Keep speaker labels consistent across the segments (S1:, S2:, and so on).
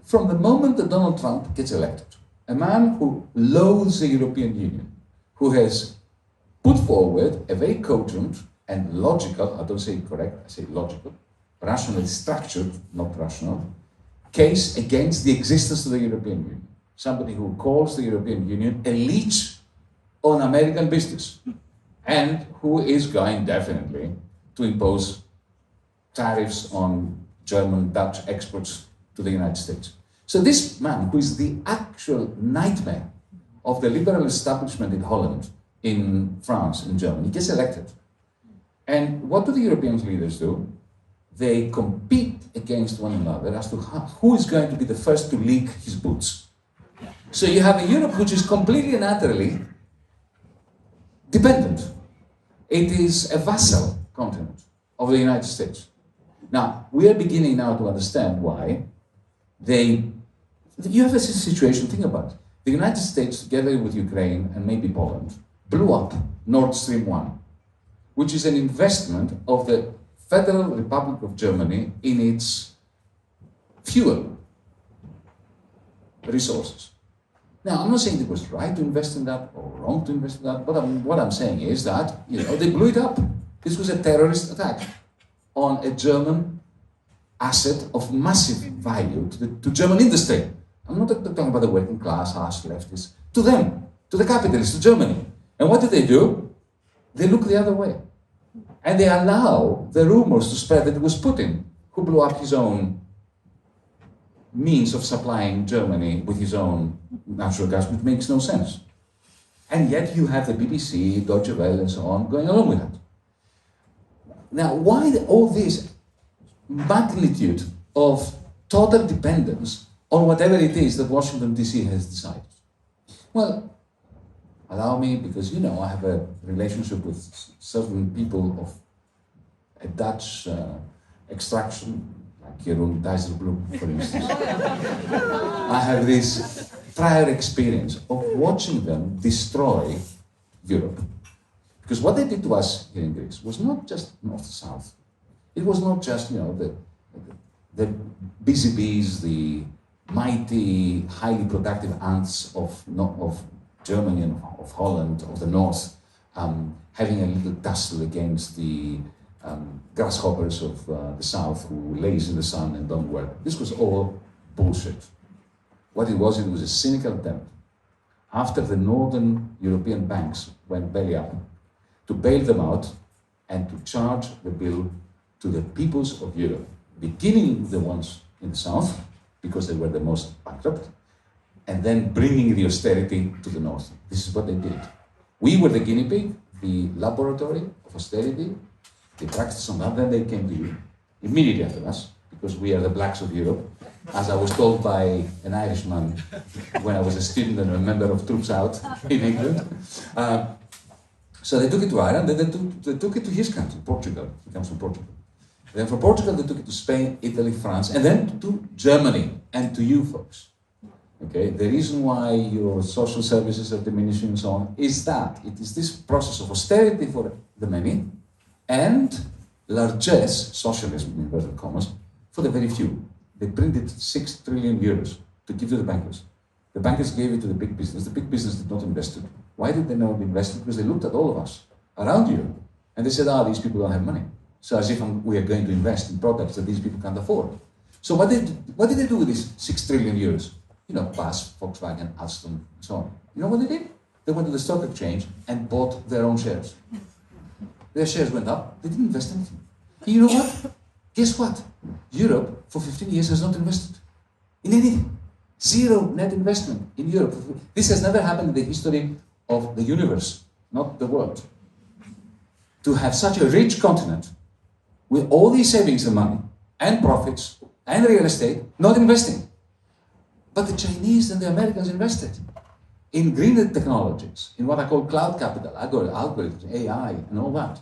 S1: from the moment that Donald Trump gets elected, a man who loathes the European Union, who has put forward a very cogent and logical, I don't say correct, I say logical, rationally structured, not rational, case against the existence of the European Union. Somebody who calls the European Union a leech on American business, and who is going definitely to impose tariffs on German, Dutch exports to the United States. So this man, who is the actual nightmare of the liberal establishment in Holland, in France, in Germany, gets elected. And what do the European leaders do? They compete against one another as to who is going to be the first to leak his boots. So you have a Europe which is completely and utterly dependent. It is a vassal continent of the United States. Now, we are beginning now to understand why you have a situation, think about it. The United States, together with Ukraine and maybe Poland, blew up Nord Stream 1, which is an investment of the Federal Republic of Germany in its fuel resources. Now, I'm not saying it was right to invest in that or wrong to invest in that, but what I'm saying is that, they blew it up. This was a terrorist attack on a German asset of massive value to German industry. I'm not talking about the working class, harsh leftists, to them, to the capitalists, to Germany. And what do? They look the other way. And they allow the rumors to spread that it was Putin who blew up his own means of supplying Germany with his own natural gas, which makes no sense. And yet you have the BBC, Deutsche Welle, and so on going along with that. Now, why all this magnitude of total dependence on whatever it is that Washington, D.C. has decided? Well, allow me, because I have a relationship with certain people of a Dutch extraction, like Jeroen Dijsselbloem, for instance. I have this prior experience of watching them destroy Europe. Because what they did to us here in Greece was not just north-south. It was not just, the busy bees, the mighty, highly productive ants of Germany and of Holland, of the north, having a little tussle against the grasshoppers of the south who laze in the sun and don't work. This was all bullshit. What it was a cynical attempt, after the northern European banks went belly up, to bail them out and to charge the bill to the peoples of Europe, beginning with the ones in the south, because they were the most bankrupt, and then bringing the austerity to the north. This is what they did. We were the guinea pig, the laboratory of austerity. They practiced on that, then they came to you immediately after us, because we are the blacks of Europe, as I was told by an Irishman when I was a student and a member of Troops Out in England. So they took it to Ireland, then they took it to his country, Portugal. He comes from Portugal. Then from Portugal, they took it to Spain, Italy, France, and then to Germany, and to you folks. Okay, the reason why your social services are diminishing and so on is that it is this process of austerity for the many and largesse, socialism in inverted commas, for the very few. They printed 6 trillion euros to give to the bankers. The bankers gave it to the big business. The big business did not invest it. Why did they not invest it? Because they looked at all of us around you and they said, these people don't have money. So as if we are going to invest in products that these people can't afford. So what did they do with these 6 trillion euros? BASF, Volkswagen, Alstom, and so on. You know what they did? They went to the stock exchange and bought their own shares. Their shares went up, they didn't invest anything. And you know what? Guess what? Europe, for 15 years, has not invested in anything. Zero net investment in Europe. This has never happened in the history of the universe, not the world. To have such a rich continent, with all these savings and money, and profits, and real estate, not investing. But the Chinese and the Americans invested in greener technologies, in what I call cloud capital, algorithms, AI, and all that.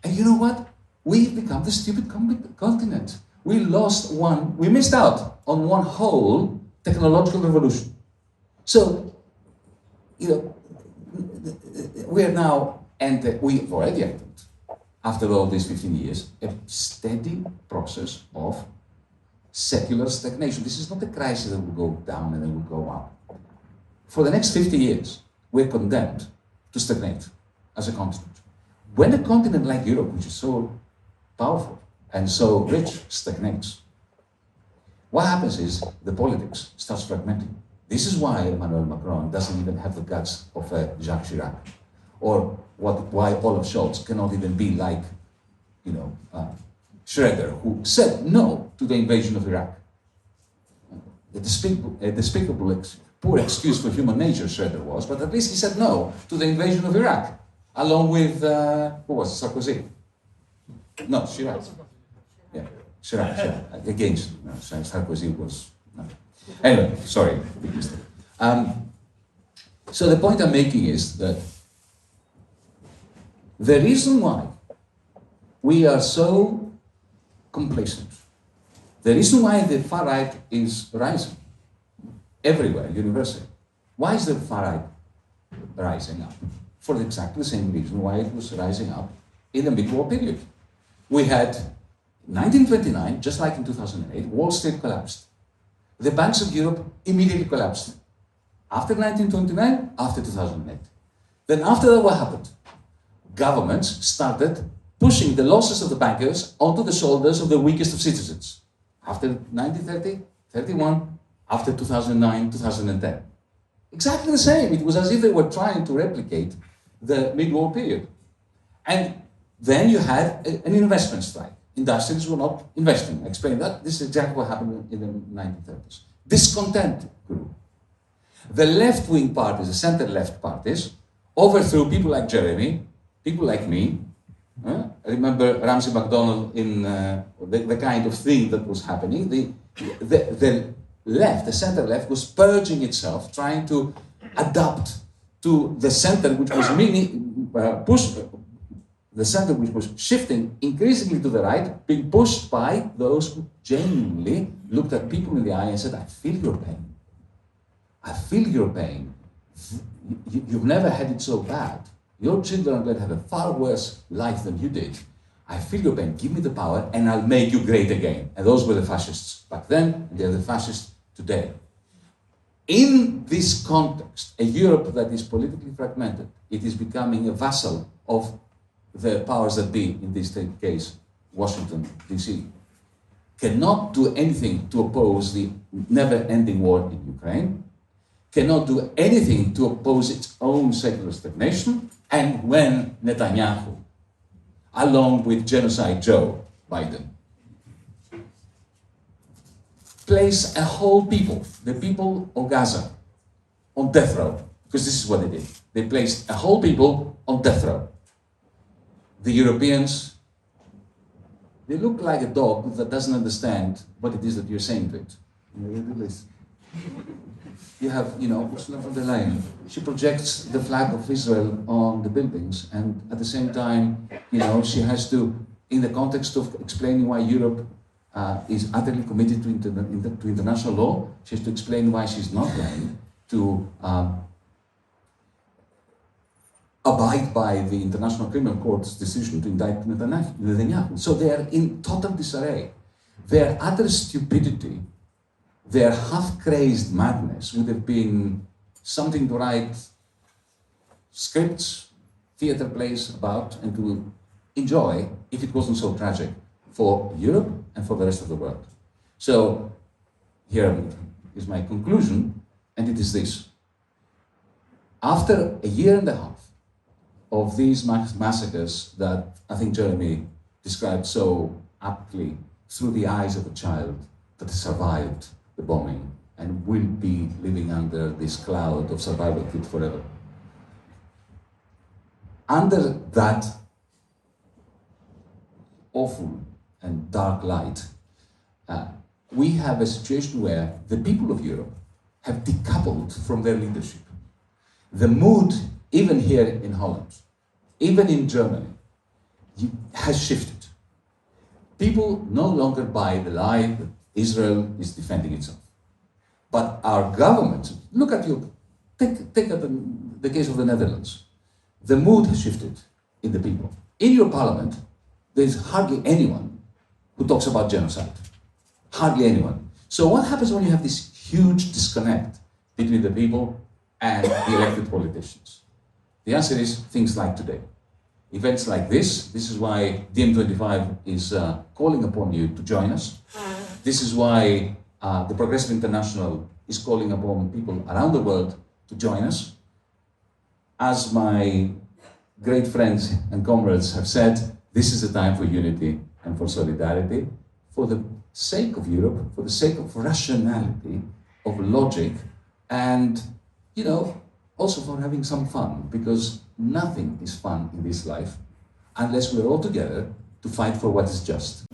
S1: And you know what? We've become the stupid continent. We missed out on one whole technological revolution. So, we are now, we've already entered, after all these 15 years, a steady process of secular stagnation. This is not a crisis that will go down and then will go up. For the next 50 years, we're condemned to stagnate as a continent. When a continent like Europe, which is so powerful and so rich, stagnates, what happens is the politics starts fragmenting. This is why Emmanuel Macron doesn't even have the guts of Jacques Chirac, or why Olaf Scholz cannot even be like, Schroeder, who said no to the invasion of Iraq. A despicable, poor excuse for human nature, Schroeder was, but at least he said no to the invasion of Iraq, along with, who was it, Sarkozy? No, Chirac. Yeah, Chirac. Against, no, Sarkozy was, no. Anyway, sorry, big mistake. So the point I'm making is that the reason why we are so complacent, the reason why the far right is rising everywhere, universally, why is the far right rising up? For exactly the same reason why it was rising up in the mid-war period. We had 1929, just like in 2008, Wall Street collapsed. The banks of Europe immediately collapsed. After 1929, after 2008. Then after that, what happened? Governments started pushing the losses of the bankers onto the shoulders of the weakest of citizens. After 1930, 31, after 2009, 2010. Exactly the same. It was as if they were trying to replicate the mid-war period. And then you had an investment strike. Industrialists were not investing. I explained that. This is exactly what happened in the 1930s. Discontent grew. The left-wing parties, the center-left parties, overthrew people like Jeremy, people like me. I remember Ramsay MacDonald in the kind of thing that was happening. The left, the center-left, was purging itself, trying to adapt to the center, which was really the center which was shifting increasingly to the right, being pushed by those who genuinely looked at people in the eye and said, I feel your pain. I feel your pain. You've never had it so bad. Your children are going to have a far worse life than you did. I feel your pain. Give me the power and I'll make you great again. And those were the fascists back then, and they're the fascists today. In this context, a Europe that is politically fragmented, it is becoming a vassal of the powers that be, in this case, Washington, D.C., cannot do anything to oppose the never-ending war in Ukraine, cannot do anything to oppose its own secular stagnation, and when Netanyahu, along with Genocide Joe Biden, place a whole people, the people of Gaza, on death row, because this is what they did. They placed a whole people on death row. The Europeans, they look like a dog that doesn't understand what it is that you're saying to it. You have, Ursula von der Leyen. She projects the flag of Israel on the buildings, and at the same time, she has to, in the context of explaining why Europe is utterly committed to international law, she has to explain why she's not going to abide by the International Criminal Court's decision to indict Netanyahu. So they are in total disarray. Their utter stupidity, their half-crazed madness would have been something to write scripts, theater plays about, and to enjoy if it wasn't so tragic for Europe and for the rest of the world. So here is my conclusion, and it is this. After a year and a half of these massacres that I think Jeremy described so aptly through the eyes of a child that survived the bombing and will be living under this cloud of survival kit forever. Under that awful and dark light, we have a situation where the people of Europe have decoupled from their leadership. The mood, even here in Holland, even in Germany, has shifted. People no longer buy the lie that Israel is defending itself. But our government, look at take the case of the Netherlands. The mood has shifted in the people. In your parliament, there is hardly anyone who talks about genocide. Hardly anyone. So what happens when you have this huge disconnect between the people and the elected politicians? The answer is things like today. Events like this is why DiEM25 is calling upon you to join us. This is why the Progressive International is calling upon people around the world to join us. As my great friends and comrades have said, this is a time for unity and for solidarity, for the sake of Europe, for the sake of rationality, of logic, and, you know, also for having some fun, because nothing is fun in this life unless we're all together to fight for what is just.